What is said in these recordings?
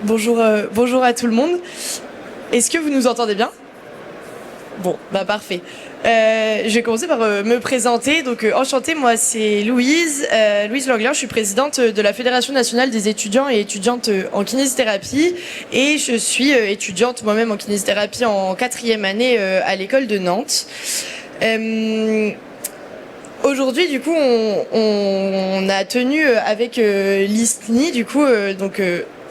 Bonjour, bonjour à tout le monde. Est-ce que vous nous entendez bien? Bon, bah parfait. Je vais commencer par me présenter. Donc, enchantée, moi c'est Louise, Louise Langlin. Je suis présidente de la Fédération nationale des étudiants et étudiantes en kinésithérapie. Et je suis étudiante moi-même en kinésithérapie en 4e année à l'école de Nantes. Aujourd'hui, du coup, on a tenu avec l'ISNI, du coup,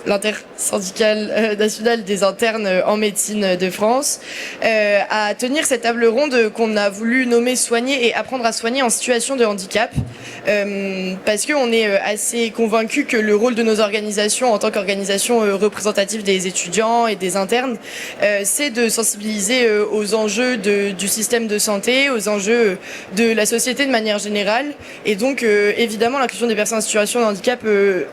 l'intersyndicale nationale des internes en médecine de France, à tenir cette table ronde qu'on a voulu nommer Soigner et apprendre à soigner en situation de handicap, parce qu'on est assez convaincus que le rôle de nos organisations en tant qu'organisation représentative des étudiants et des internes, c'est de sensibiliser aux enjeux du système de santé, aux enjeux de la société de manière générale, et donc évidemment l'inclusion des personnes en situation de handicap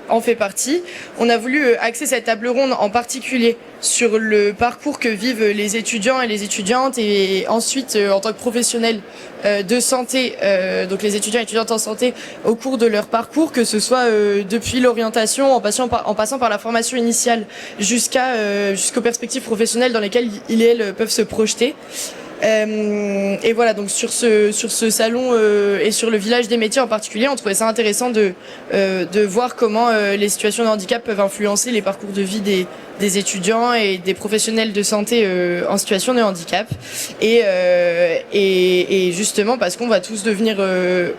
en fait partie. On a voulu axer cette table ronde en particulier sur le parcours que vivent les étudiants et les étudiantes, et ensuite en tant que professionnels de santé, donc les étudiants et étudiantes en santé au cours de leur parcours, que ce soit depuis l'orientation en passant par la formation initiale jusqu'aux perspectives professionnelles dans lesquelles ils et elles peuvent se projeter. Et voilà, donc sur ce salon et sur le village des métiers en particulier, on trouvait ça intéressant de voir comment les situations de handicap peuvent influencer les parcours de vie des étudiants et des professionnels de santé en situation de handicap. Et justement, parce qu'on va tous devenir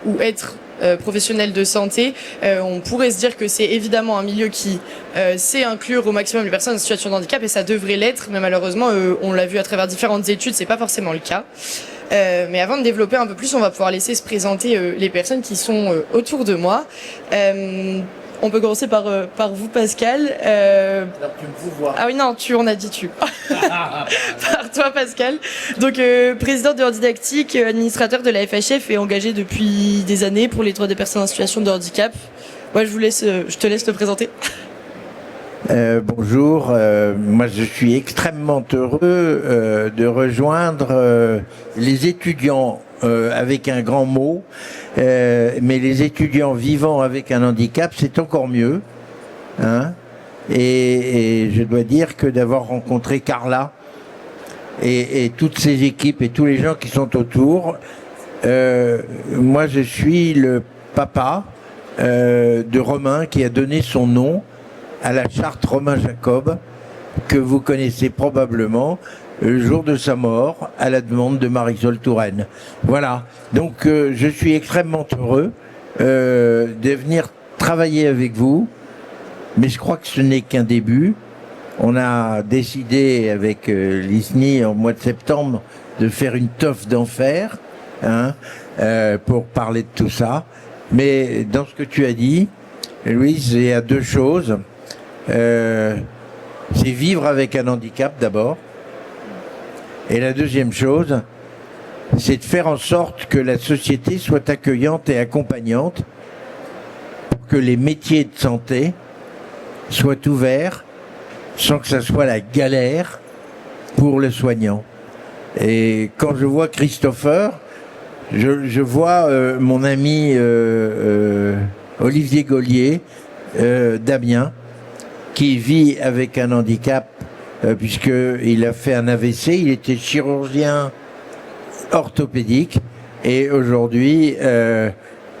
ou être professionnels de santé, on pourrait se dire que c'est évidemment un milieu qui sait inclure au maximum les personnes en situation de handicap, et ça devrait l'être, mais malheureusement on l'a vu à travers différentes études, c'est pas forcément le cas. Mais avant de développer un peu plus, on va pouvoir laisser se présenter les personnes qui sont autour de moi. On peut commencer par vous, Pascal. Alors tu me vois. Ah oui, non, on a dit tu. Par toi, Pascal. Donc, président de Handidactique, administrateur de la FHF et engagé depuis des années pour les droits des personnes en situation de handicap. Moi, je te laisse te présenter. Bonjour, moi je suis extrêmement heureux de rejoindre les étudiants avec un grand mot, mais les étudiants vivant avec un handicap, c'est encore mieux. Hein, et je dois dire que d'avoir rencontré Carla et toutes ses équipes et tous les gens qui sont autour, moi je suis le papa de Romain qui a donné son nom à la charte Romain Jacob, que vous connaissez probablement, le jour de sa mort, à la demande de Marisol Touraine. Voilà, donc je suis extrêmement heureux de venir travailler avec vous, mais je crois que ce n'est qu'un début. On a décidé avec l'ISNI en mois de septembre de faire une teuf d'enfer, hein, pour parler de tout ça. Mais dans ce que tu as dit, Louise, il y a deux choses. C'est vivre avec un handicap d'abord, et la deuxième chose, c'est de faire en sorte que la société soit accueillante et accompagnante pour que les métiers de santé soient ouverts sans que ça soit la galère pour le soignant. Et quand je vois Christopher, je vois mon ami Olivier Gaulier d'Amiens, qui vit avec un handicap, puisqu'il a fait un AVC, il était chirurgien orthopédique, et aujourd'hui,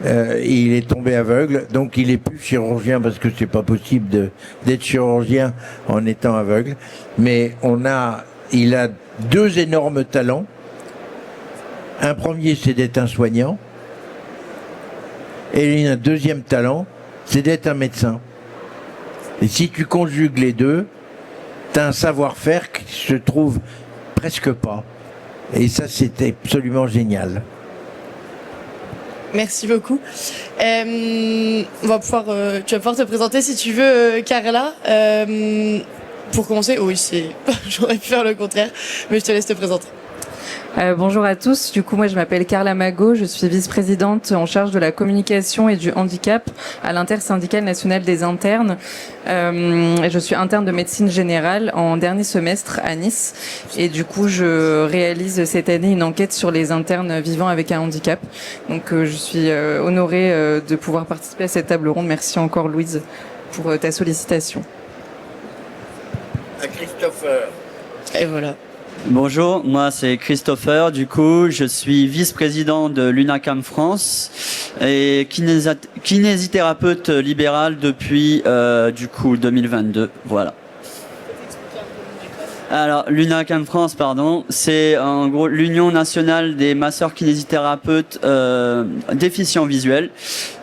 il est tombé aveugle, donc il est plus chirurgien, parce que c'est pas possible d'être chirurgien en étant aveugle, mais il a deux énormes talents. Un premier, c'est d'être un soignant, et il a un deuxième talent, c'est d'être un médecin. Et si tu conjugues les deux, tu as un savoir-faire qui se trouve presque pas. Et ça, c'était absolument génial. Merci beaucoup. Tu vas pouvoir te présenter si tu veux, Carla. Pour commencer, oui, j'aurais pu faire le contraire, mais je te laisse te présenter. Bonjour à tous. Du coup, moi, je m'appelle Carla Magot. Je suis vice-présidente en charge de la communication et du handicap à l'intersyndicale nationale des internes. Je suis interne de médecine générale en dernier semestre à Nice. Et du coup, je réalise cette année une enquête sur les internes vivant avec un handicap. Donc, je suis honorée de pouvoir participer à cette table ronde. Merci encore, Louise, pour ta sollicitation. Christopher. Et voilà. Bonjour, moi c'est Christopher, du coup je suis vice-président de l'UNACAM France et kinésithérapeute libéral depuis du coup 2022, voilà. Alors l'UNACAM France, pardon, c'est en gros l'Union nationale des masseurs kinésithérapeutes déficients visuels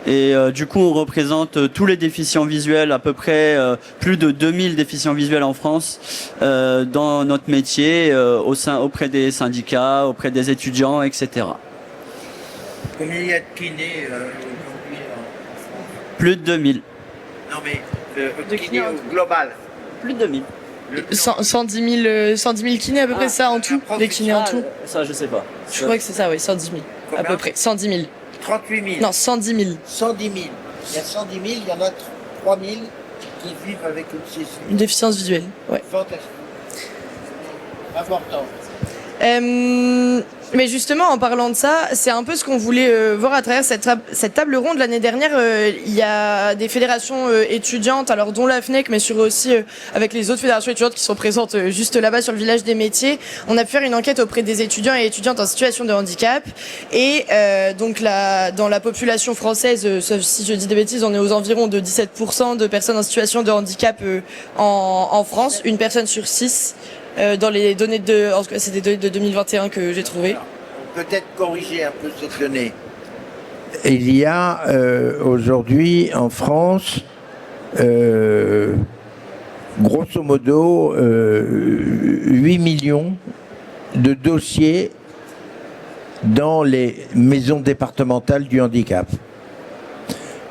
et du coup on représente tous les déficients visuels, à peu près plus de 2000 déficients visuels en France dans notre métier, auprès des syndicats, auprès des étudiants, etc. Combien il y a de kinés aujourd'hui en France? Plus de 2000. Non mais de kinés au global. Plus de 2000. 110 000 kinés à peu près, ça en tout, les kinés en tout. Ça je sais pas. Je crois que c'est ça, oui, 110 000 à peu près. 110 000. 38 000. Non, 110 000. 110 000. Il y a 110 000, il y en a 3 000 qui vivent avec Une déficience visuelle, ouais. Fantastique. Important. Mais justement, en parlant de ça, c'est un peu ce qu'on voulait voir à travers cette table ronde. L'année dernière, il y a des fédérations étudiantes, alors dont la FNEC, mais sur aussi avec les autres fédérations étudiantes qui sont présentes juste là-bas sur le village des métiers. On a pu faire une enquête auprès des étudiants et étudiantes en situation de handicap. Et donc dans la population française, sauf si je dis des bêtises, on est aux environs de 17% de personnes en situation de handicap en France, une personne sur 6. Dans les données en tout cas, c'est des données de 2021 que j'ai trouvées. Peut-être corriger un peu cette donnée. Il y a aujourd'hui en France, grosso modo, 8 millions de dossiers dans les maisons départementales du handicap.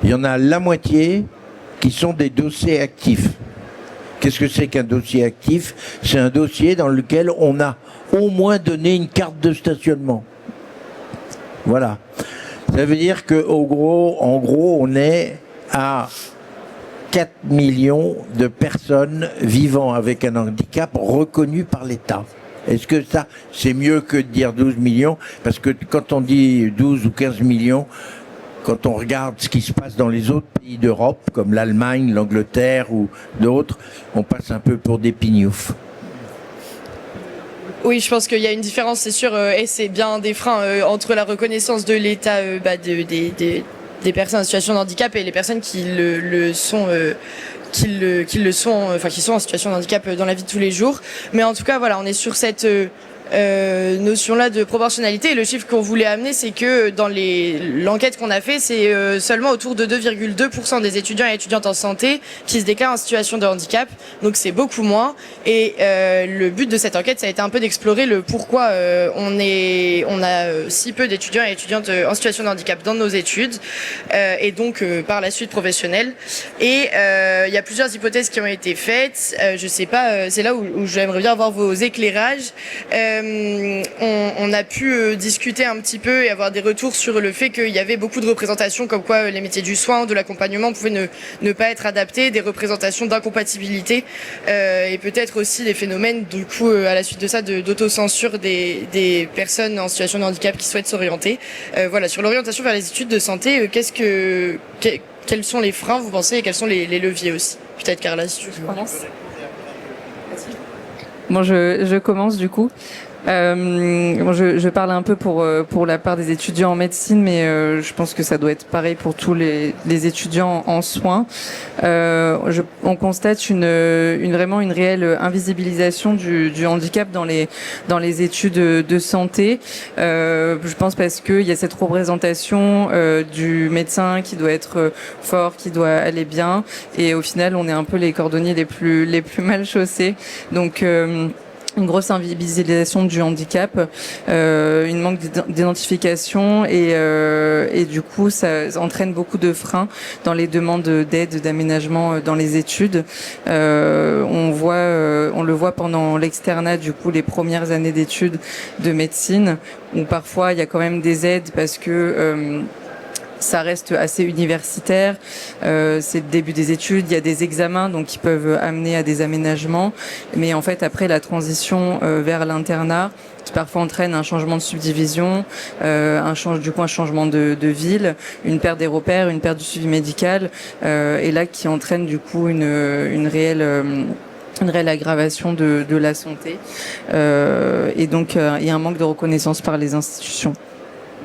Il y en a la moitié qui sont des dossiers actifs. Qu'est-ce que c'est qu'un dossier actif? C'est un dossier dans lequel on a au moins donné une carte de stationnement. Voilà. Ça veut dire qu'en gros, on est à 4 millions de personnes vivant avec un handicap reconnues par l'État. Est-ce que ça, c'est mieux que de dire 12 millions? Parce que quand on dit 12 ou 15 millions, quand on regarde ce qui se passe dans les autres pays d'Europe, comme l'Allemagne, l'Angleterre ou d'autres, on passe un peu pour des pignoufs. Oui, je pense qu'il y a une différence, c'est sûr, et c'est bien des freins entre la reconnaissance de l'État des personnes en situation de handicap et les personnes qui sont en situation de handicap dans la vie de tous les jours. Mais en tout cas, voilà, on est sur cette notion-là de proportionnalité. Et le chiffre qu'on voulait amener, c'est que dans l'enquête qu'on a fait, c'est seulement autour de 2,2% des étudiants et étudiantes en santé qui se déclarent en situation de handicap. Donc c'est beaucoup moins. Et le but de cette enquête, ça a été un peu d'explorer le pourquoi on a si peu d'étudiants et étudiantes en situation de handicap dans nos études et donc par la suite professionnelle. Et il y a plusieurs hypothèses qui ont été faites. Je sais pas, c'est là où j'aimerais bien avoir vos éclairages. On a pu discuter un petit peu et avoir des retours sur le fait qu'il y avait beaucoup de représentations comme quoi les métiers du soin, de l'accompagnement pouvaient ne pas être adaptés, des représentations d'incompatibilité et peut-être aussi des phénomènes du coup à la suite de ça d'autocensure des personnes en situation de handicap qui souhaitent s'orienter. Voilà, sur l'orientation vers les études de santé, quels sont les freins vous pensez et quels sont les leviers aussi? Peut-être Carla, si tu veux. Bon, je commence du coup. Je parle un peu pour la part des étudiants en médecine, mais je pense que ça doit être pareil pour tous les étudiants en soins. On constate vraiment une réelle invisibilisation du handicap dans les études de santé. Je pense parce qu'il y a cette représentation du médecin qui doit être fort, qui doit aller bien, et au final on est un peu les cordonniers les plus mal chaussés. Donc une grosse invisibilisation du handicap, une manque d'identification et du coup ça entraîne beaucoup de freins dans les demandes d'aide, d'aménagement dans les études. On le voit pendant l'externat, du coup les premières années d'études de médecine, où parfois il y a quand même des aides parce que ça reste assez universitaire, c'est le début des études, il y a des examens donc qui peuvent amener à des aménagements, mais en fait après la transition vers l'internat qui parfois entraîne un changement de subdivision, un changement de ville, une perte des repères, une perte du suivi médical, et là qui entraîne du coup une réelle une réelle aggravation de la santé. Et donc, il y a un manque de reconnaissance par les institutions.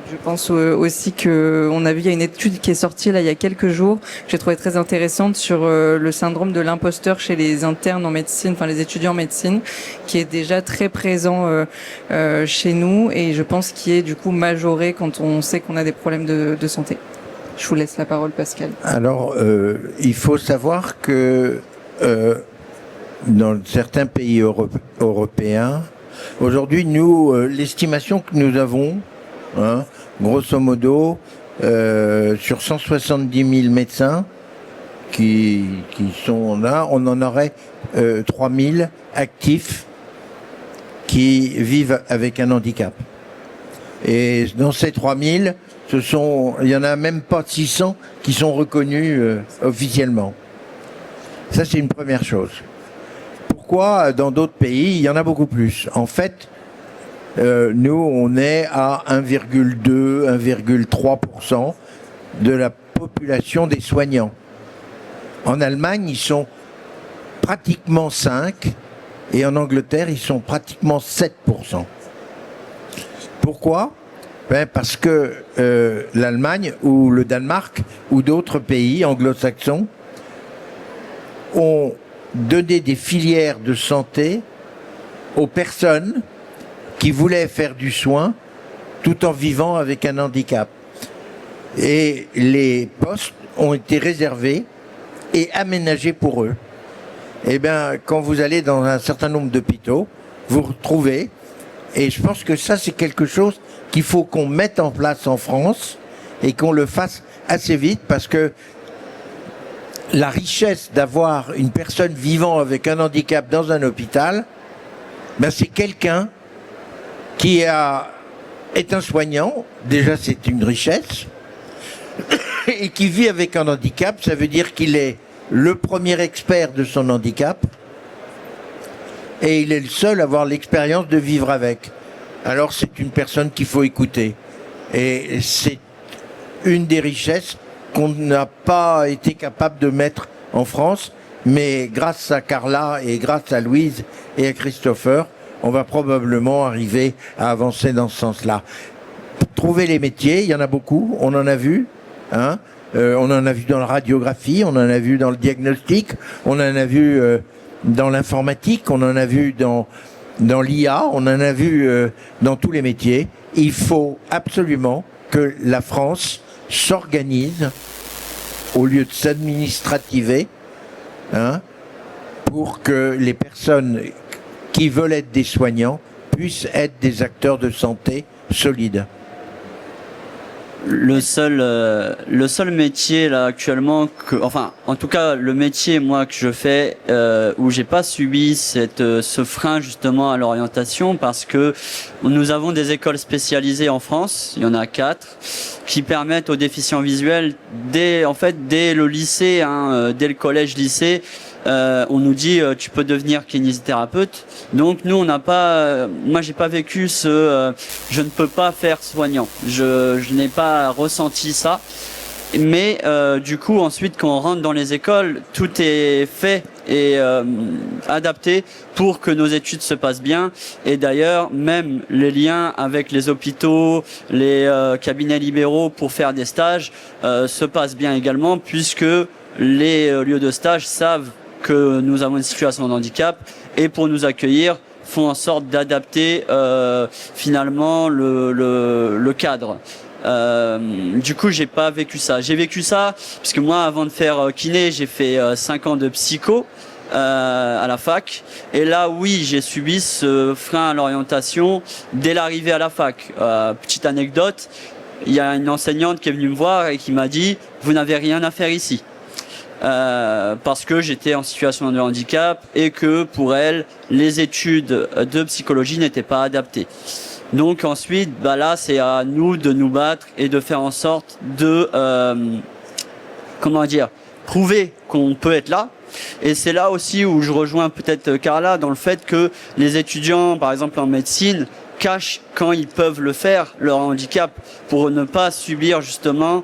Je pense aussi qu'on a vu, il y a une étude qui est sortie là il y a quelques jours, que j'ai trouvé très intéressante sur le syndrome de l'imposteur chez les internes en médecine, enfin les étudiants en médecine, qui est déjà très présent chez nous et je pense qu'il est du coup majoré quand on sait qu'on a des problèmes de santé. Je vous laisse la parole, Pascal. Alors, il faut savoir que dans certains pays européens, aujourd'hui, nous, l'estimation que nous avons, grosso modo, sur 170 000 médecins qui sont là, on en aurait 3 000 actifs qui vivent avec un handicap. Et dans ces 3 000, il y en a même pas 600 qui sont reconnus officiellement. Ça, c'est une première chose. Pourquoi dans d'autres pays, il y en a beaucoup plus? En fait, nous, on est à 1,2, 1,3% de la population des soignants. En Allemagne, ils sont pratiquement 5% et en Angleterre, ils sont pratiquement 7%. Pourquoi? Parce que l'Allemagne ou le Danemark ou d'autres pays anglo-saxons ont donné des filières de santé aux personnes qui voulaient faire du soin tout en vivant avec un handicap. Et les postes ont été réservés et aménagés pour eux. Eh bien, quand vous allez dans un certain nombre d'hôpitaux, vous retrouvez, et je pense que ça c'est quelque chose qu'il faut qu'on mette en place en France et qu'on le fasse assez vite parce que la richesse d'avoir une personne vivant avec un handicap dans un hôpital, ben c'est quelqu'un qui est un soignant, déjà c'est une richesse, et qui vit avec un handicap, ça veut dire qu'il est le premier expert de son handicap et il est le seul à avoir l'expérience de vivre avec. Alors c'est une personne qu'il faut écouter. Et c'est une des richesses qu'on n'a pas été capable de mettre en France, mais grâce à Carla et grâce à Louise et à Christopher, on va probablement arriver à avancer dans ce sens-là. Trouver les métiers, il y en a beaucoup, on en a vu, on en a vu dans la radiographie, on en a vu dans le diagnostic, on en a vu dans l'informatique, on en a vu dans l'IA, on en a vu dans tous les métiers. Il faut absolument que la France s'organise au lieu de s'administrativer pour que les personnes qui veulent être des soignants puissent être des acteurs de santé solides. Le seul métier là actuellement en tout cas le métier moi que je fais où j'ai pas subi ce frein justement à l'orientation parce que nous avons des écoles spécialisées en France, il y en a 4 qui permettent aux déficients visuels dès le lycée, dès le collège-lycée. On nous dit tu peux devenir kinésithérapeute. Donc nous on n'a pas, moi j'ai pas vécu je ne peux pas faire soignant. Je n'ai pas ressenti ça. Mais du coup ensuite quand on rentre dans les écoles, tout est fait et adapté pour que nos études se passent bien. Et d'ailleurs même les liens avec les hôpitaux, les cabinets libéraux pour faire des stages se passent bien également puisque les lieux de stage savent que nous avons une situation de handicap et pour nous accueillir font en sorte d'adapter finalement le cadre. Du coup j'ai pas vécu ça. J'ai vécu ça parce que moi avant de faire kiné j'ai fait 5 ans de psycho à la fac et là oui j'ai subi ce frein à l'orientation dès l'arrivée à la fac. Petite anecdote, il y a une enseignante qui est venue me voir et qui m'a dit vous n'avez rien à faire ici. Parce que j'étais en situation de handicap et que pour elle les études de psychologie n'étaient pas adaptées. Donc ensuite là c'est à nous de nous battre et de faire en sorte de prouver qu'on peut être là. Et c'est là aussi où je rejoins peut-être Carla dans le fait que les étudiants par exemple en médecine cachent quand ils peuvent le faire leur handicap pour ne pas subir justement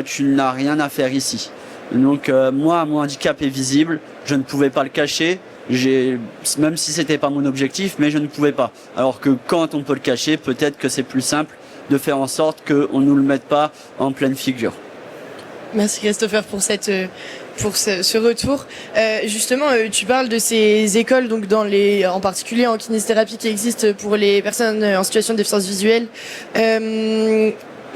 tu n'as rien à faire ici. Donc moi, mon handicap est visible, je ne pouvais pas le cacher Même si c'était pas mon objectif, mais je ne pouvais pas. Alors que quand on peut le cacher, peut-être que c'est plus simple de faire en sorte qu'on ne nous le mette pas en pleine figure. Merci Christopher pour ce retour. Justement, tu parles de ces écoles, donc en particulier en kinésithérapie, qui existent pour les personnes en situation de déficience visuelle.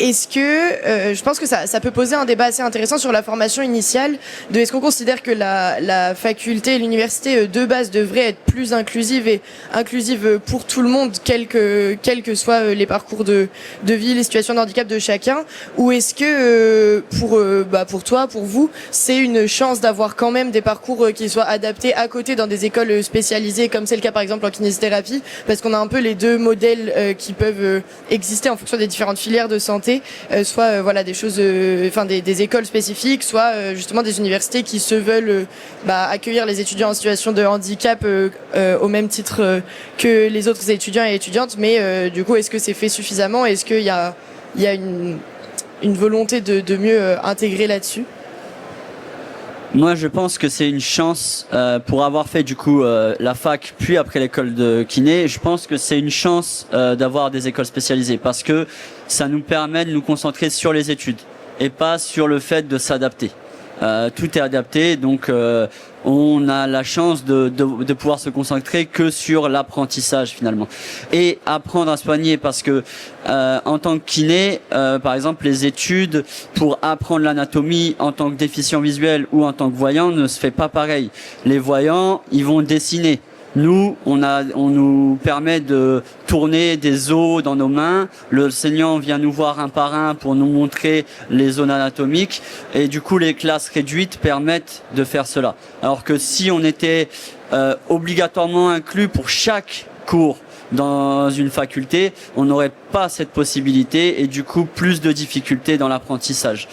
Est-ce que je pense que ça peut poser un débat assez intéressant sur la formation initiale, de est-ce qu'on considère que la faculté et l'université de base devraient être plus inclusive et inclusive pour tout le monde, quels que soient les parcours de vie, les situations de handicap de chacun, ou est-ce que pour toi, pour vous, c'est une chance d'avoir quand même des parcours qui soient adaptés à côté dans des écoles spécialisées, comme c'est le cas par exemple en kinésithérapie, parce qu'on a un peu les deux modèles qui peuvent exister en fonction des différentes filières de santé. Soit des choses, des écoles spécifiques, soit justement des universités qui se veulent accueillir les étudiants en situation de handicap au même titre que les autres étudiants et étudiantes. Mais du coup, est-ce que c'est fait suffisamment? Est-ce qu'il y a une volonté de mieux intégrer là-dessus? Moi, je pense que c'est une chance pour avoir fait du coup la fac, puis après l'école de kiné. Je pense que c'est une chance d'avoir des écoles spécialisées parce que ça nous permet de nous concentrer sur les études et pas sur le fait de s'adapter. Tout est adapté, donc on a la chance de pouvoir se concentrer que sur l'apprentissage finalement et apprendre à soigner parce que en tant que kiné, par exemple, les études pour apprendre l'anatomie en tant que déficient visuel ou en tant que voyant ne se fait pas pareil. Les voyants, ils vont dessiner. Nous, on nous permet de tourner des os dans nos mains. Le enseignant vient nous voir un par un pour nous montrer les zones anatomiques. Et du coup, les classes réduites permettent de faire cela. Alors que si on était obligatoirement inclus pour chaque cours dans une faculté, on n'aurait pas cette possibilité et du coup, plus de difficultés dans l'apprentissage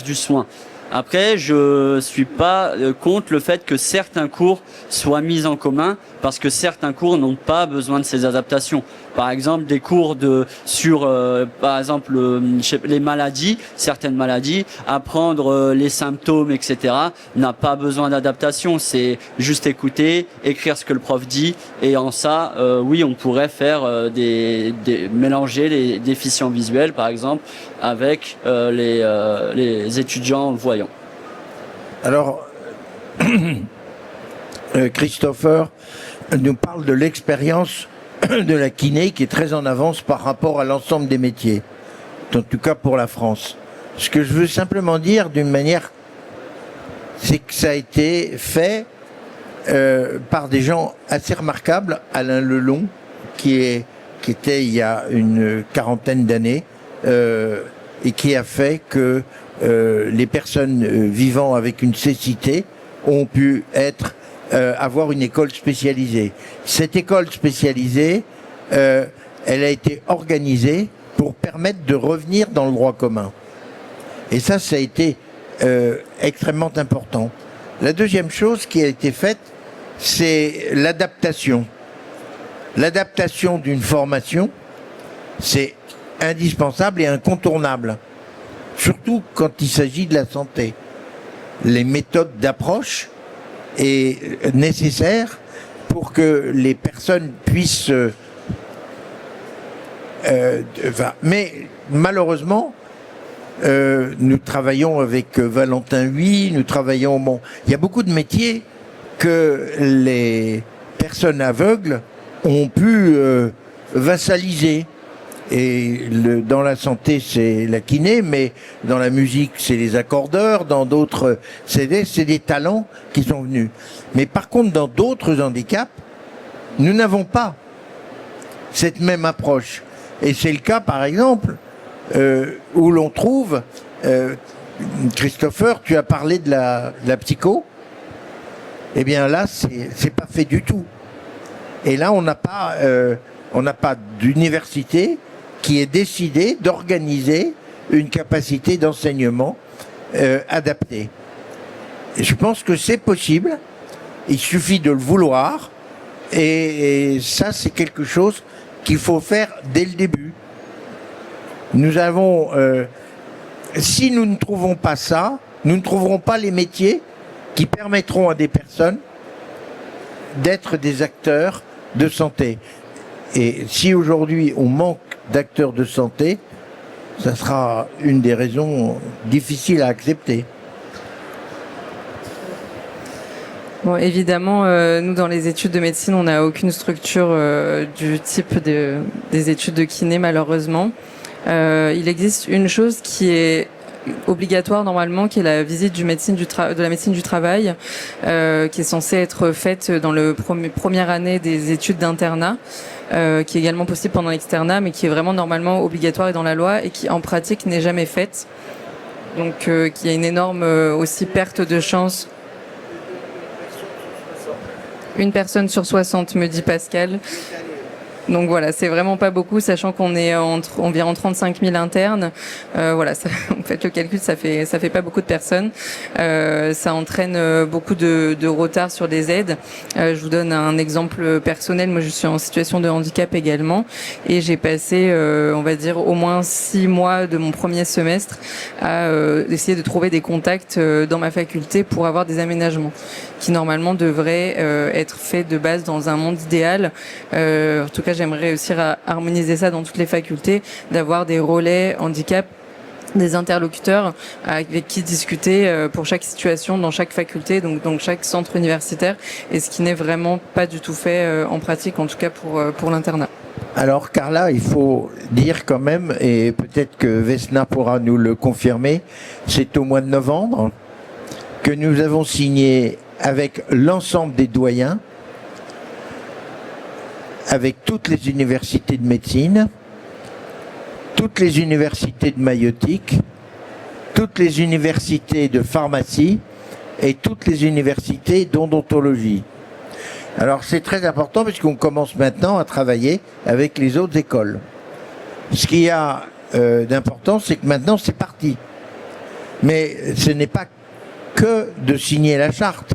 du soin. Après, je suis pas contre le fait que certains cours soient mis en commun parce que certains cours n'ont pas besoin de ces adaptations. Par exemple, des cours sur par exemple les maladies, certaines maladies, apprendre les symptômes, etc. n'a pas besoin d'adaptation. C'est juste écouter, écrire ce que le prof dit, et en ça, oui, on pourrait faire mélanger les déficients visuels, par exemple, avec les étudiants voyants. Alors, Christopher nous parle de l'expérience de la kiné qui est très en avance par rapport à l'ensemble des métiers, en tout cas pour la France. Ce que je veux simplement dire d'une manière, c'est que ça a été fait par des gens assez remarquables. Alain Lelon, qui était il y a une quarantaine d'années, et qui a fait que les personnes vivant avec une cécité ont pu avoir une école spécialisée. Cette école spécialisée, elle a été organisée pour permettre de revenir dans le droit commun. Et ça a été extrêmement important. La deuxième chose qui a été faite, c'est l'adaptation. L'adaptation d'une formation, c'est indispensable et incontournable, surtout quand il s'agit de la santé. Les méthodes d'approche est nécessaire pour que les personnes puissent... mais malheureusement, nous travaillons avec Valentin Huy, nous travaillons... Bon, il y a beaucoup de métiers que les personnes aveugles ont pu vassaliser. Et dans la santé, c'est la kiné, mais dans la musique, c'est les accordeurs, dans d'autres, c'est des talents qui sont venus. Mais par contre, dans d'autres handicaps, nous n'avons pas cette même approche. Et c'est le cas, par exemple, où l'on trouve, Christopher, tu as parlé de la psycho, eh bien là, c'est pas fait du tout. Et là, on n'a pas d'université qui est décidé d'organiser une capacité d'enseignement adaptée. Et je pense que c'est possible, il suffit de le vouloir, et ça c'est quelque chose qu'il faut faire dès le début. Nous avons, si nous ne trouvons pas ça, nous ne trouverons pas les métiers qui permettront à des personnes d'être des acteurs de santé. Et si aujourd'hui on manque d'acteurs de santé, ça sera une des raisons difficiles à accepter. Bon, évidemment, nous, dans les études de médecine, on n'a aucune structure du type des études de kiné, malheureusement. Il existe une chose qui est obligatoire normalement, qui est la visite de la médecine du travail, qui est censée être faite dans le première année des études d'internat, qui est également possible pendant l'externat, mais qui est vraiment normalement obligatoire et dans la loi, et qui en pratique n'est jamais faite. Donc, qui a une énorme aussi perte de chance. Une personne sur 60, me dit Pascal. Donc voilà, c'est vraiment pas beaucoup, sachant qu'on est environ 35 000 internes. Voilà, ça, en fait, le calcul, ça fait pas beaucoup de personnes. Ça entraîne beaucoup de retard sur des aides. Je vous donne un exemple personnel. Moi, je suis en situation de handicap également, et j'ai passé, on va dire, au moins 6 mois de mon premier semestre à essayer de trouver des contacts dans ma faculté pour avoir des aménagements qui normalement devraient être faits de base dans un monde idéal. En tout cas, j'aimerais réussir à harmoniser ça dans toutes les facultés, d'avoir des relais handicap, des interlocuteurs avec qui discuter pour chaque situation dans chaque faculté, donc chaque centre universitaire, et ce qui n'est vraiment pas du tout fait en pratique, en tout cas pour l'internat. Alors Carla, il faut dire quand même, et peut-être que Vesna pourra nous le confirmer, c'est au mois de novembre que nous avons signé avec l'ensemble des doyens, avec toutes les universités de médecine, toutes les universités de maïeutique, toutes les universités de pharmacie et toutes les universités d'odontologie. Alors c'est très important parce qu'on commence maintenant à travailler avec les autres écoles. Ce qu'il y a d'important, c'est que maintenant c'est parti. Mais ce n'est pas que de signer la charte.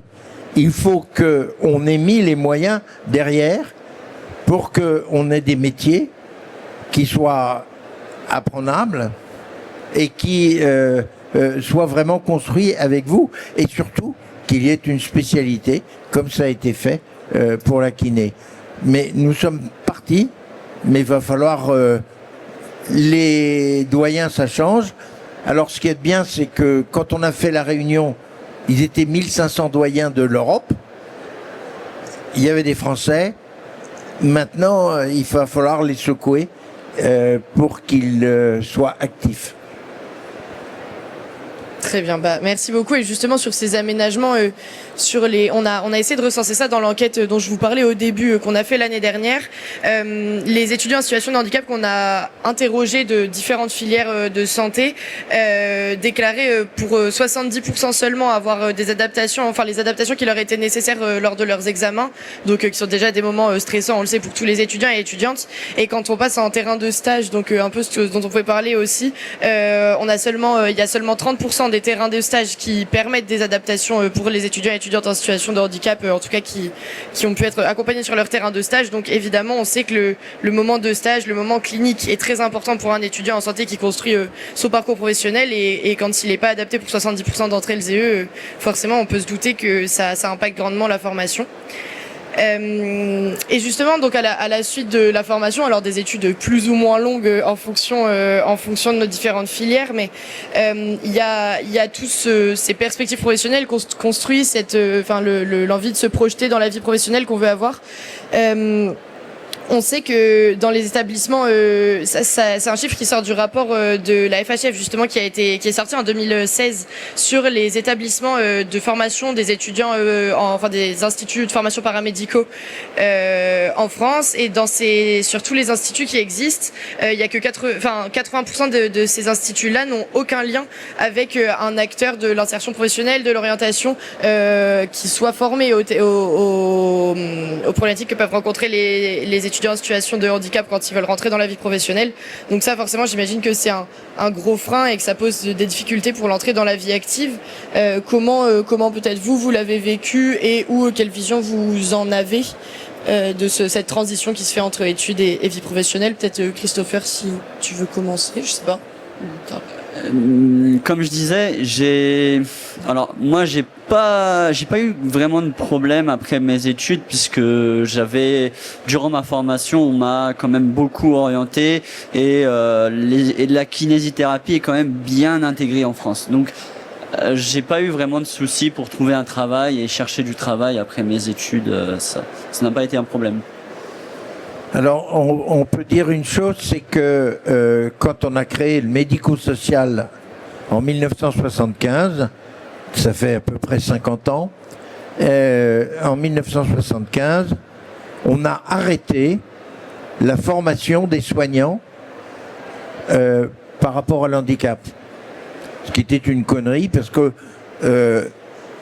Il faut qu'on ait mis les moyens derrière pour qu'on ait des métiers qui soient apprenables et qui soient vraiment construits avec vous, et surtout qu'il y ait une spécialité comme ça a été fait pour la kiné. Mais nous sommes partis, mais il va falloir les doyens, ça change. Alors ce qui est bien, c'est que quand on a fait la réunion, ils étaient 1500 doyens de l'Europe, il y avait des Français. Maintenant, il va falloir les secouer pour qu'ils soient actifs. Très bien, merci beaucoup. Et justement sur ces aménagements, on a essayé de recenser ça dans l'enquête dont je vous parlais au début, qu'on a fait l'année dernière. Les étudiants en situation de handicap qu'on a interrogés de différentes filières de santé déclaraient pour 70% seulement avoir des adaptations, enfin les adaptations qui leur étaient nécessaires lors de leurs examens, donc qui sont déjà des moments stressants, on le sait, pour tous les étudiants et étudiantes. Et quand on passe en terrain de stage, donc un peu ce dont on pouvait parler aussi, il y a seulement 30% des terrains de stage qui permettent des adaptations pour les étudiants et étudiantes en situation de handicap, en tout cas qui ont pu être accompagnés sur leur terrain de stage. Donc évidemment, on sait que le moment de stage, le moment clinique est très important pour un étudiant en santé qui construit son parcours professionnel, et quand il n'est pas adapté pour 70% d'entre elles et eux, forcément on peut se douter que ça impacte grandement la formation. Et justement, donc à la suite de la formation, alors des études plus ou moins longues en fonction de nos différentes filières, mais il y a tous ces perspectives professionnelles construit l'envie de se projeter dans la vie professionnelle qu'on veut avoir. On sait que dans les établissements, c'est un chiffre qui sort du rapport de la FHF justement qui est sorti en 2016 sur les établissements de formation des étudiants, des instituts de formation paramédicaux en France, et sur tous les instituts qui existent, il y a que 80% de ces instituts-là n'ont aucun lien avec un acteur de l'insertion professionnelle, de l'orientation, qui soit formé aux problématiques que peuvent rencontrer les étudiants en situation de handicap quand ils veulent rentrer dans la vie professionnelle. Donc ça, forcément, j'imagine que c'est un gros frein et que ça pose des difficultés pour l'entrée dans la vie active. Comment peut-être vous l'avez vécu, et quelle vision vous en avez de cette transition qui se fait entre études et vie professionnelle? Peut-être Christopher, si tu veux commencer, je sais pas. Comme je disais, moi j'ai pas eu vraiment de problème après mes études puisque durant ma formation on m'a quand même beaucoup orienté et la kinésithérapie est quand même bien intégrée en France. Donc j'ai pas eu vraiment de soucis pour trouver un travail et chercher du travail après mes études. Ça n'a pas été un problème. Alors, on peut dire une chose, c'est que quand on a créé le médico-social en 1975, ça fait à peu près 50 ans, en 1975, on a arrêté la formation des soignants par rapport à l'handicap. Ce qui était une connerie, parce que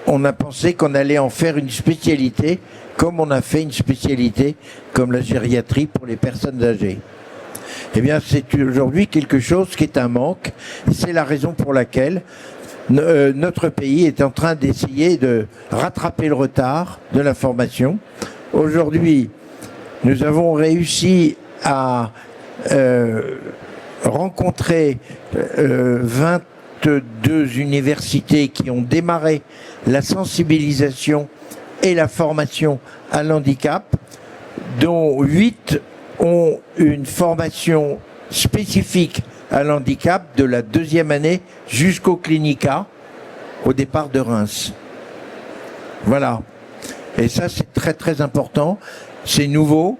on a pensé qu'on allait en faire une spécialité, comme on a fait une spécialité comme la gériatrie pour les personnes âgées. Eh bien, c'est aujourd'hui quelque chose qui est un manque. C'est la raison pour laquelle notre pays est en train d'essayer de rattraper le retard de la formation. Aujourd'hui, nous avons réussi à rencontrer 22 universités qui ont démarré la sensibilisation et la formation à l'handicap, dont 8 ont une formation spécifique à l'handicap de la 2e année jusqu'au clinica, au départ de Reims. Voilà. Et ça, c'est très très important. C'est nouveau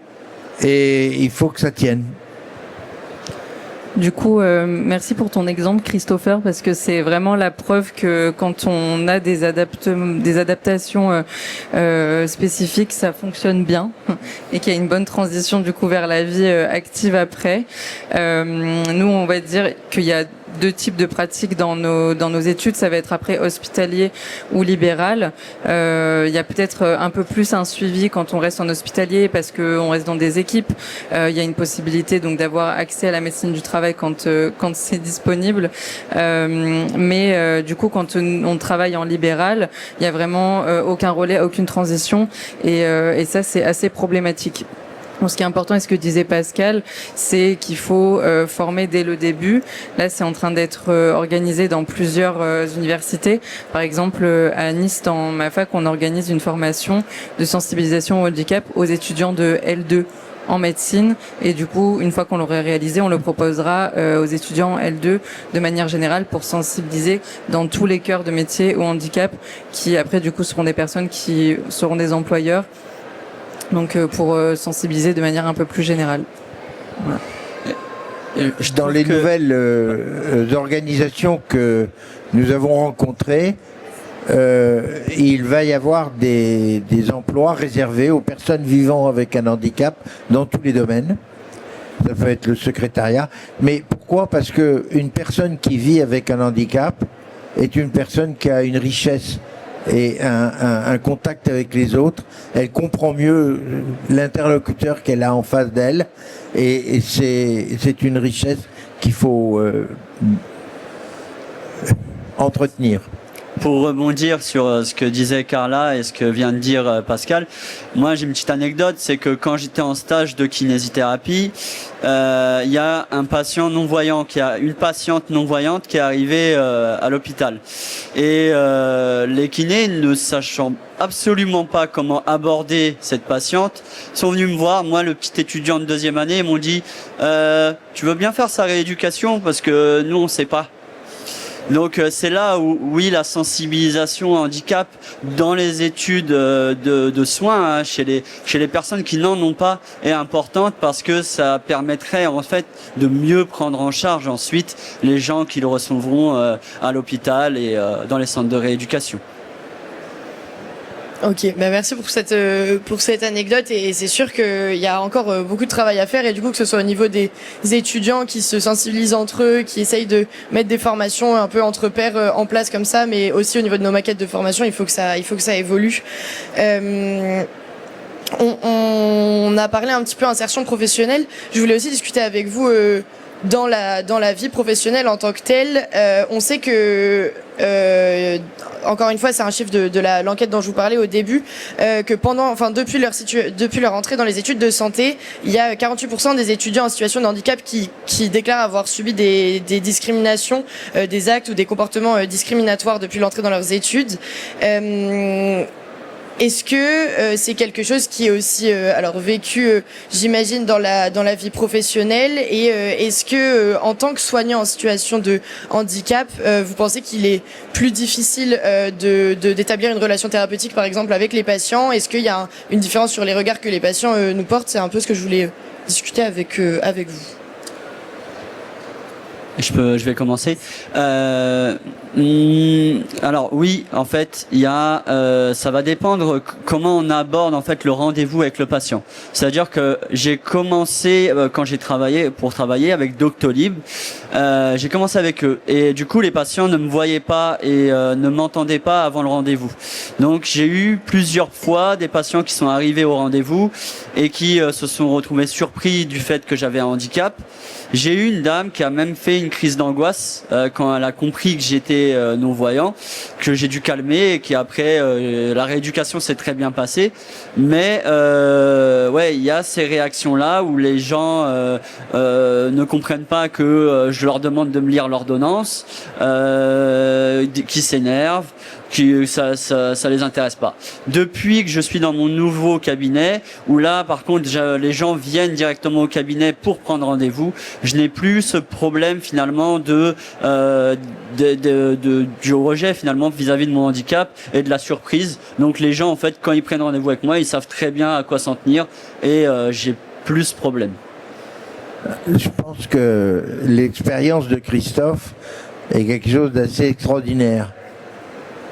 et il faut que ça tienne. Du coup, merci pour ton exemple, Christopher, parce que c'est vraiment la preuve que quand on a des adaptations spécifiques, ça fonctionne bien et qu'il y a une bonne transition du coup vers la vie active après. Nous, on va dire qu'il y a 2 types de pratiques dans nos études. Ça va être après hospitalier ou libéral. Il y a peut-être un peu plus un suivi quand on reste en hospitalier parce qu'on reste dans des équipes. Il y a une possibilité donc d'avoir accès à la médecine du travail quand c'est disponible. Mais du coup, quand on travaille en libéral, il y a vraiment aucun relais, aucune transition et ça, c'est assez problématique. Bon, ce qui est important, et ce que disait Pascal, c'est qu'il faut former dès le début. Là, c'est en train d'être organisé dans plusieurs universités. Par exemple, à Nice, dans ma fac, on organise une formation de sensibilisation au handicap aux étudiants de L2 en médecine. Et du coup, une fois qu'on l'aurait réalisé, on le proposera aux étudiants L2 de manière générale pour sensibiliser dans tous les cœurs de métier au handicap, qui après, du coup, seront des personnes qui seront des employeurs. Donc pour sensibiliser de manière un peu plus générale. Voilà. Dans les nouvelles organisations que nous avons rencontrées, il va y avoir des emplois réservés aux personnes vivant avec un handicap dans tous les domaines. Ça peut être le secrétariat. Mais pourquoi ? Parce qu'une personne qui vit avec un handicap est une personne qui a une richesse et un contact avec les autres. Elle comprend mieux l'interlocuteur qu'elle a en face d'elle et c'est une richesse qu'il faut entretenir. Pour rebondir sur ce que disait Carla et ce que vient de dire Pascal, moi j'ai une petite anecdote, c'est que quand j'étais en stage de kinésithérapie, il y a une patiente non-voyante qui est arrivée à l'hôpital. Et les kinés, ne sachant absolument pas comment aborder cette patiente, sont venus me voir, moi le petit étudiant de 2e année, ils m'ont dit tu veux bien faire sa rééducation parce que nous on sait pas. Donc c'est là où, oui, la sensibilisation au handicap dans les études de soins chez les personnes qui n'en ont pas est importante parce que ça permettrait en fait de mieux prendre en charge ensuite les gens qui le recevront à l'hôpital et dans les centres de rééducation. Ok, bah merci pour cette anecdote et c'est sûr qu'il y a encore beaucoup de travail à faire et du coup que ce soit au niveau des étudiants qui se sensibilisent entre eux, qui essayent de mettre des formations un peu entre pairs en place comme ça, mais aussi au niveau de nos maquettes de formation, il faut que ça évolue. On a parlé un petit peu insertion professionnelle. Je voulais aussi discuter avec vous dans la vie professionnelle en tant que telle. On sait que encore une fois, c'est un chiffre de l'enquête dont je vous parlais au début, que depuis leur entrée dans les études de santé, il y a 48% des étudiants en situation de handicap qui déclarent avoir subi des discriminations, des actes ou des comportements discriminatoires depuis l'entrée dans leurs études. Est-ce que c'est quelque chose qui est aussi vécu, j'imagine, dans la vie professionnelle, et est-ce que en tant que soignant en situation de handicap, vous pensez qu'il est plus difficile d'établir une relation thérapeutique, par exemple, avec les patients? Est-ce qu'il y a une différence sur les regards que les patients nous portent? C'est un peu ce que je voulais discuter avec vous. Je vais commencer. Alors oui, en fait, ça va dépendre comment on aborde en fait le rendez-vous avec le patient. C'est-à-dire que j'ai commencé quand j'ai travaillé avec Doctolib. J'ai commencé avec eux et du coup les patients ne me voyaient pas et ne m'entendaient pas avant le rendez-vous. Donc j'ai eu plusieurs fois des patients qui sont arrivés au rendez-vous et qui se sont retrouvés surpris du fait que j'avais un handicap. J'ai eu une dame qui a même fait une crise d'angoisse quand elle a compris que j'étais non-voyant, que j'ai dû calmer et qui après la rééducation s'est très bien passée. Mais il y a ces réactions-là où les gens ne comprennent pas que je leur demande de me lire l'ordonnance, qui s'énervent, ça les intéresse pas. Depuis que je suis dans mon nouveau cabinet, où là par contre les gens viennent directement au cabinet pour prendre rendez-vous, je n'ai plus ce problème finalement du rejet finalement vis-à-vis de mon handicap et de la surprise. Donc les gens en fait quand ils prennent rendez-vous avec moi, ils savent très bien à quoi s'en tenir et j'ai plus ce problème. Je pense que l'expérience de Christophe est quelque chose d'assez extraordinaire.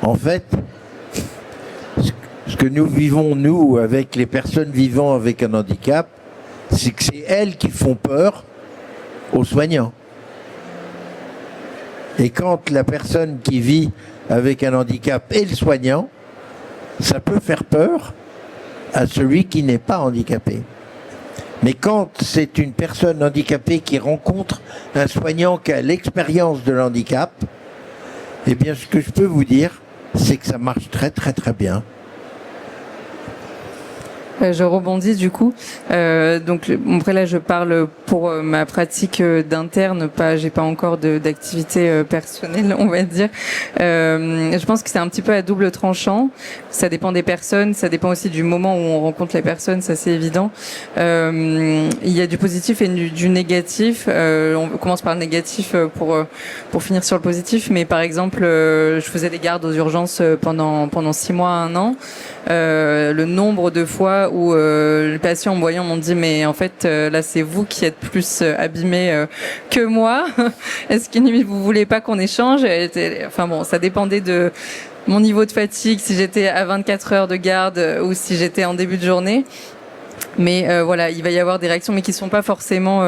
En fait, ce que nous vivons, nous, avec les personnes vivant avec un handicap, c'est que c'est elles qui font peur aux soignants. Et quand la personne qui vit avec un handicap est le soignant, ça peut faire peur à celui qui n'est pas handicapé. Mais quand c'est une personne handicapée qui rencontre un soignant qui a l'expérience de l'handicap, eh bien, ce que je peux vous dire, c'est que ça marche très très très bien. Je rebondis du coup. Donc après là, je parle pour ma pratique d'interne. J'ai pas encore d'activité personnelle, on va dire. Je pense que c'est un petit peu à double tranchant. Ça dépend des personnes, ça dépend aussi du moment où on rencontre les personnes, ça c'est évident. Il y a du positif et du négatif. On commence par le négatif pour finir sur le positif. Mais par exemple, je faisais des gardes aux urgences pendant 6 mois, 1 an. Le nombre de fois où les patients en voyant m'ont dit mais en fait là c'est vous qui êtes plus abîmés que moi. Est-ce que vous voulez pas qu'on échange? Enfin bon, ça dépendait de mon niveau de fatigue, si j'étais à 24 heures de garde ou si j'étais en début de journée. Mais voilà, il va y avoir des réactions, mais qui sont pas forcément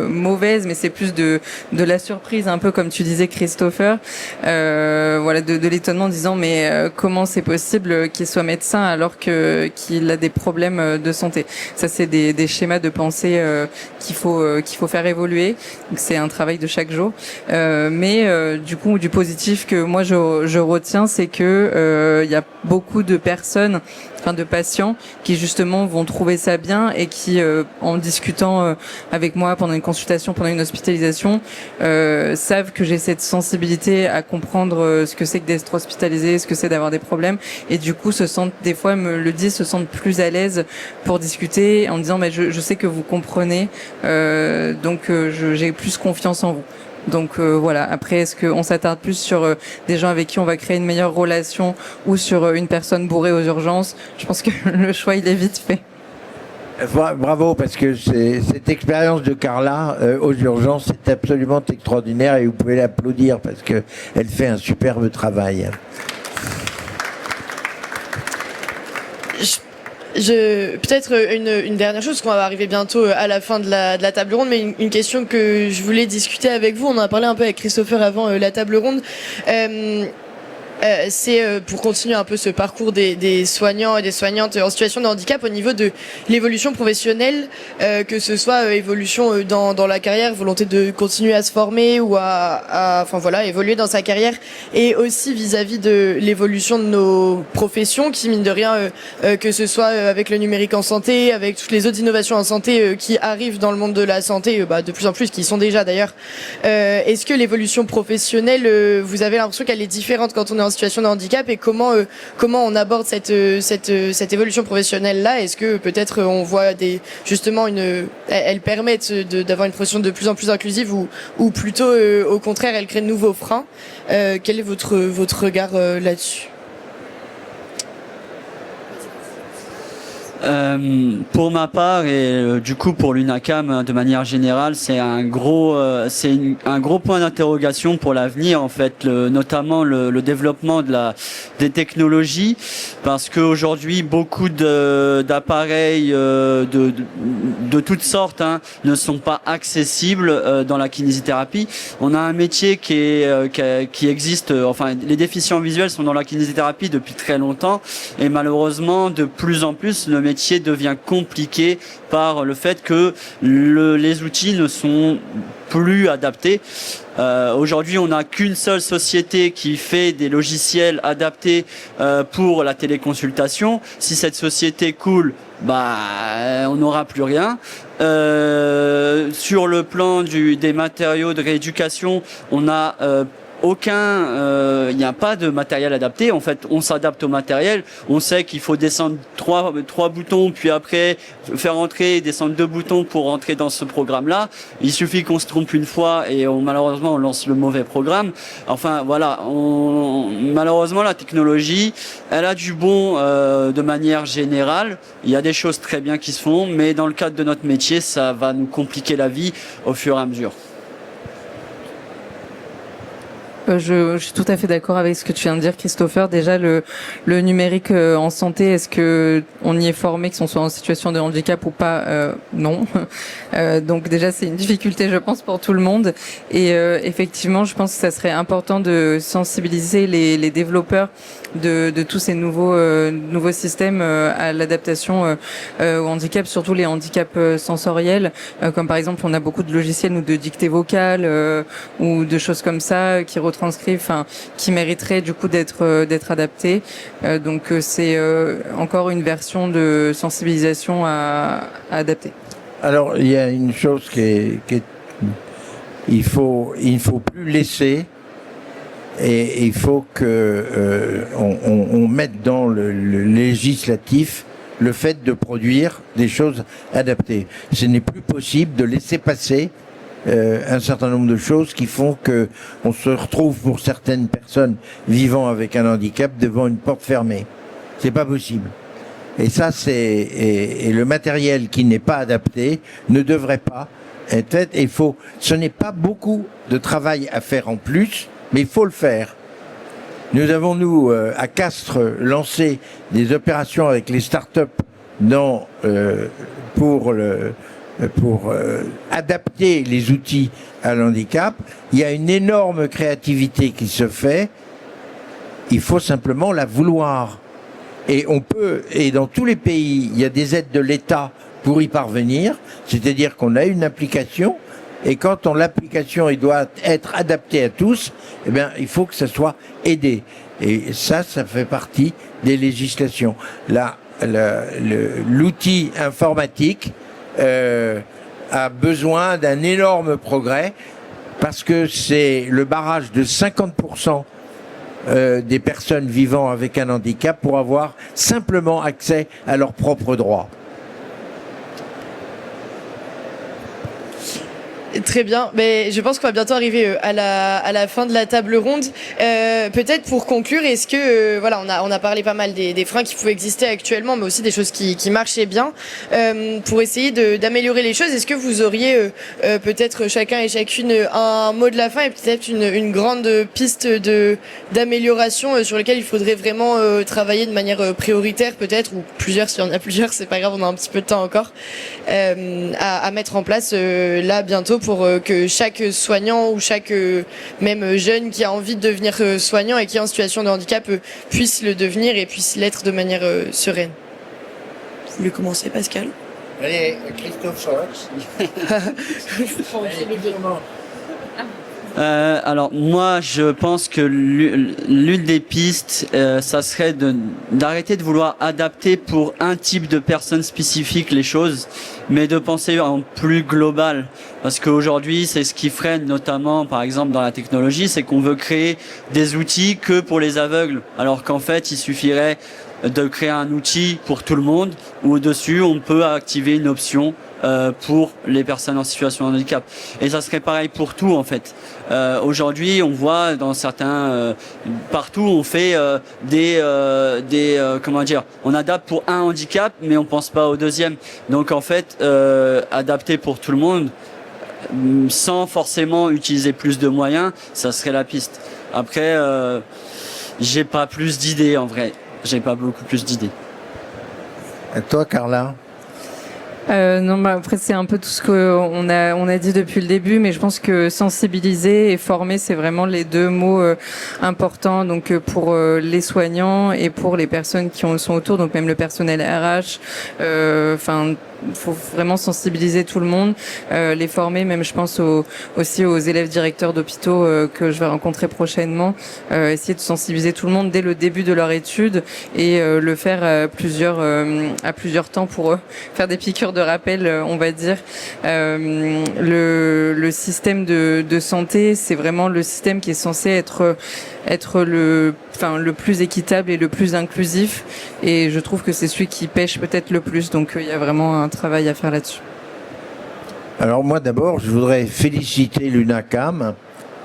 mauvaises, mais c'est plus de la surprise, un peu comme tu disais, Christopher. Voilà, de l'étonnement, en disant mais comment c'est possible qu'il soit médecin alors qu'il a des problèmes de santé. Ça, c'est des schémas de pensée qu'il faut faire évoluer. Donc c'est un travail de chaque jour. Mais du coup, du positif que moi je retiens, c'est que il y a beaucoup de personnes, de patients qui justement vont trouver ça bien et qui, en discutant avec moi pendant une consultation, pendant une hospitalisation, savent que j'ai cette sensibilité à comprendre ce que c'est que d'être hospitalisé, ce que c'est d'avoir des problèmes, et du coup se sentent, des fois me le disent, se sentent plus à l'aise pour discuter en disant mais je sais que vous comprenez, donc j'ai plus confiance en vous. Donc voilà, après est-ce qu'on s'attarde plus sur des gens avec qui on va créer une meilleure relation ou sur une personne bourrée aux urgences? Je pense que le choix il est vite fait. Bravo, parce que cette expérience de Carla aux urgences c'est absolument extraordinaire et vous pouvez l'applaudir parce qu'elle fait un superbe travail. Peut-être une dernière chose, parce qu'on va arriver bientôt à la fin de la table ronde, mais une question que je voulais discuter avec vous. On en a parlé un peu avec Christopher avant la table ronde. c'est pour continuer un peu ce parcours des soignants et des soignantes en situation de handicap au niveau de l'évolution professionnelle, que ce soit évolution dans la carrière, volonté de continuer à se former ou enfin voilà, évoluer dans sa carrière, et aussi vis-à-vis de l'évolution de nos professions qui, mine de rien, que ce soit avec le numérique en santé, avec toutes les autres innovations en santé qui arrivent dans le monde de la santé, de plus en plus, qui sont déjà d'ailleurs. Est-ce que l'évolution professionnelle, vous avez l'impression qu'elle est différente quand on est en situation de handicap, et comment on aborde cette évolution professionnelle-là? Est-ce que peut-être on voit justement elles permettent d'avoir une profession de plus en plus inclusive, ou plutôt au contraire elles créent de nouveaux freins? Quel est votre regard là-dessus? Pour ma part et du coup pour l'UNACAM de manière générale, c'est un gros point d'interrogation pour l'avenir en fait, notamment le développement des technologies, parce qu'aujourd'hui beaucoup d'appareils de toutes sortes ne sont pas accessibles dans la kinésithérapie. On a un métier qui existe, enfin les déficients visuels sont dans la kinésithérapie depuis très longtemps, et malheureusement de plus en plus le métier devient compliqué par le fait que les outils ne sont plus adaptés. Aujourd'hui, on n'a qu'une seule société qui fait des logiciels adaptés pour la téléconsultation. Si cette société coule, on n'aura plus rien. Sur le plan des matériaux de rééducation, on a il n'y a pas de matériel adapté. En fait, on s'adapte au matériel. On sait qu'il faut descendre trois boutons, puis après faire entrer et descendre 2 boutons pour entrer dans ce programme-là. Il suffit qu'on se trompe une fois et malheureusement on lance le mauvais programme. Enfin voilà, malheureusement la technologie, elle a du bon de manière générale. Il y a des choses très bien qui se font, mais dans le cadre de notre métier, ça va nous compliquer la vie au fur et à mesure. Je suis tout à fait d'accord avec ce que tu viens de dire, Christopher. Déjà, le numérique en santé, est-ce que on y est formé, que l'on soit en situation de handicap ou pas? Non. Donc déjà, c'est une difficulté, je pense, pour tout le monde. Et effectivement, je pense que ça serait important de sensibiliser les développeurs de tous ces nouveaux systèmes à l'adaptation au handicap, surtout les handicaps sensoriels, comme par exemple, on a beaucoup de logiciels ou de dictée vocale ou de choses comme ça qui retranscrivent, qui mériteraient du coup d'être adaptés. Donc c'est encore une version de sensibilisation à adapter. Alors il y a une chose il faut plus laisser. Et il faut que on mette dans le législatif le fait de produire des choses adaptées. Ce n'est plus possible de laisser passer un certain nombre de choses qui font que on se retrouve pour certaines personnes vivant avec un handicap devant une porte fermée. C'est pas possible. Et ça, et le matériel qui n'est pas adapté ne devrait pas être fait. Ce n'est pas beaucoup de travail à faire en plus, mais il faut le faire. Nous avons, à Castres, lancé des opérations avec les start-up pour adapter les outils à l'handicap. Il y a une énorme créativité qui se fait. Il faut simplement la vouloir. Et dans tous les pays, il y a des aides de l'État pour y parvenir. C'est-à-dire qu'on a une application. Et quand l'application doit être adaptée à tous, il faut que ça soit aidé. Et ça fait partie des législations. Là, l'outil informatique a besoin d'un énorme progrès parce que c'est le barrage de 50% des personnes vivant avec un handicap pour avoir simplement accès à leurs propres droits. Très bien, mais je pense qu'on va bientôt arriver à la fin de la table ronde. Peut-être pour conclure, est-ce que on a parlé pas mal des freins qui pouvaient exister actuellement, mais aussi des choses qui marchaient bien. Pour essayer d'améliorer les choses, est-ce que vous auriez peut-être chacun et chacune un mot de la fin et peut-être une grande piste d'amélioration sur lesquelles il faudrait vraiment travailler de manière prioritaire, peut-être, ou plusieurs, s'il y en a plusieurs, c'est pas grave, on a un petit peu de temps encore, à mettre en place là bientôt pour que chaque soignant ou chaque même jeune qui a envie de devenir soignant et qui est en situation de handicap puisse le devenir et puisse l'être de manière sereine. Vous voulez commencer, Pascal? Allez, Christophe Schwartz. Alors moi je pense que l'une des pistes ça serait d'arrêter de vouloir adapter pour un type de personne spécifique les choses, mais de penser en plus global, parce qu'aujourd'hui c'est ce qui freine notamment par exemple dans la technologie, c'est qu'on veut créer des outils que pour les aveugles, alors qu'en fait il suffirait de créer un outil pour tout le monde où au-dessus on peut activer une option pour les personnes en situation de handicap. Et ça serait pareil pour tout en fait. Aujourd'hui, on voit dans certains partout, on fait comment dire, on adapte pour un handicap, mais on pense pas au deuxième. Donc en fait, adapter pour tout le monde, sans forcément utiliser plus de moyens, ça serait la piste. Après, j'ai pas plus d'idées en vrai. J'ai pas beaucoup plus d'idées. Et toi, Carla? Non, bah après c'est un peu tout ce qu'on a dit depuis le début, mais je pense que sensibiliser et former, c'est vraiment les deux mots importants. Donc pour les soignants et pour les personnes qui sont autour, donc même le personnel RH. Enfin, faut vraiment sensibiliser tout le monde, les former, même je pense aussi aux élèves directeurs d'hôpitaux que je vais rencontrer prochainement, essayer de sensibiliser tout le monde dès le début de leur étude et le faire à plusieurs temps pour faire des piqûres de rappel, on va dire. Le système de santé, c'est vraiment le système qui est censé être le plus équitable et le plus inclusif, et je trouve que c'est celui qui pêche peut-être le plus, donc il y a vraiment un travail à faire là-dessus. Alors moi d'abord, je voudrais féliciter l'UNACAM,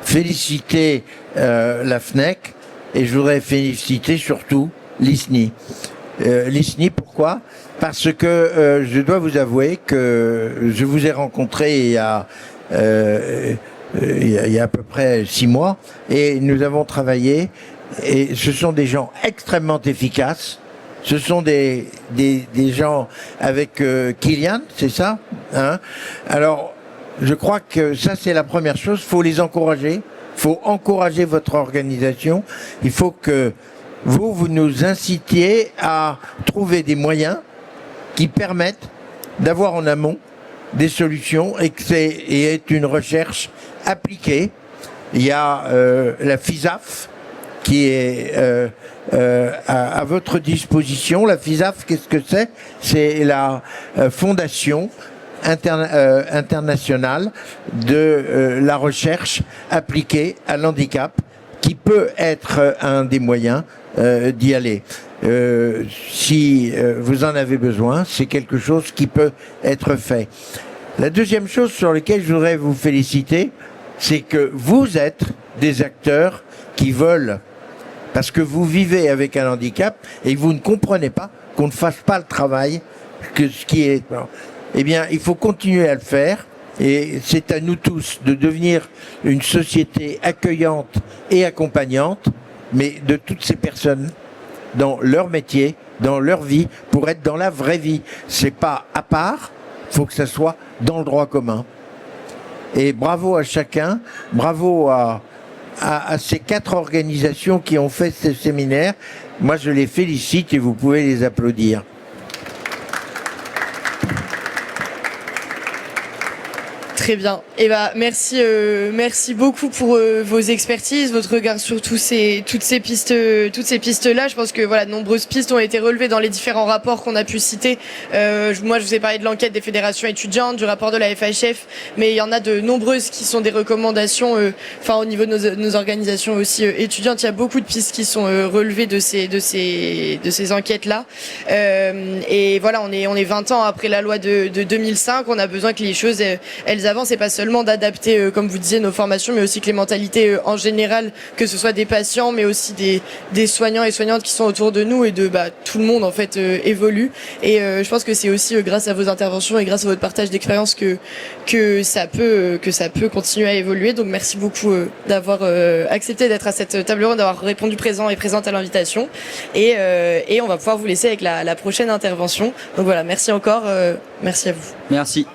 féliciter la FNEC, et je voudrais féliciter surtout l'ISNI. L'ISNI, pourquoi? Parce que je dois vous avouer que je vous ai rencontré il y a à peu près 6 mois, et nous avons travaillé, et ce sont des gens extrêmement efficaces. Ce sont des gens avec Kylian, c'est ça, hein? Alors, je crois que ça c'est la première chose. Il faut les encourager. Il faut encourager votre organisation. Il faut que vous nous incitiez à trouver des moyens qui permettent d'avoir en amont des solutions et que c'est une recherche appliquée. Il y a la FISAF qui est à votre disposition. La FISAF, qu'est-ce que c'est? C'est la fondation internationale de la recherche appliquée à l'handicap, qui peut être un des moyens d'y aller. Si vous en avez besoin, c'est quelque chose qui peut être fait. La deuxième chose sur laquelle je voudrais vous féliciter, c'est que vous êtes des acteurs qui veulent, parce que vous vivez avec un handicap et vous ne comprenez pas qu'on ne fasse pas le travail que ce qui est. Eh bien, il faut continuer à le faire, et c'est à nous tous de devenir une société accueillante et accompagnante, mais de toutes ces personnes dans leur métier, dans leur vie, pour être dans la vraie vie. C'est pas à part, il faut que ça soit dans le droit commun. Et bravo à chacun, bravo à ces 4 organisations qui ont fait ce séminaire. Moi, je les félicite et vous pouvez les applaudir. Très bien. Et merci beaucoup pour vos expertises, votre regard sur toutes ces pistes-là. Je pense que voilà, de nombreuses pistes ont été relevées dans les différents rapports qu'on a pu citer. Moi, je vous ai parlé de l'enquête des fédérations étudiantes, du rapport de la FHF, mais il y en a de nombreuses qui sont des recommandations. Au niveau de nos organisations aussi étudiantes, il y a beaucoup de pistes qui sont relevées de ces enquêtes-là. Et voilà, on est 20 ans après la loi de 2005. On a besoin que les choses elles avancent. C'est pas seulement d'adapter, comme vous disiez, nos formations, mais aussi que les mentalités en général, que ce soit des patients, mais aussi des soignants et soignantes qui sont autour de nous, et de tout le monde en fait évolue. Et je pense que c'est aussi grâce à vos interventions et grâce à votre partage d'expérience que ça peut continuer à évoluer. Donc merci beaucoup d'avoir accepté d'être à cette table ronde, d'avoir répondu présent et présente à l'invitation. Et on va pouvoir vous laisser avec la prochaine intervention. Donc voilà, merci encore, merci à vous. Merci.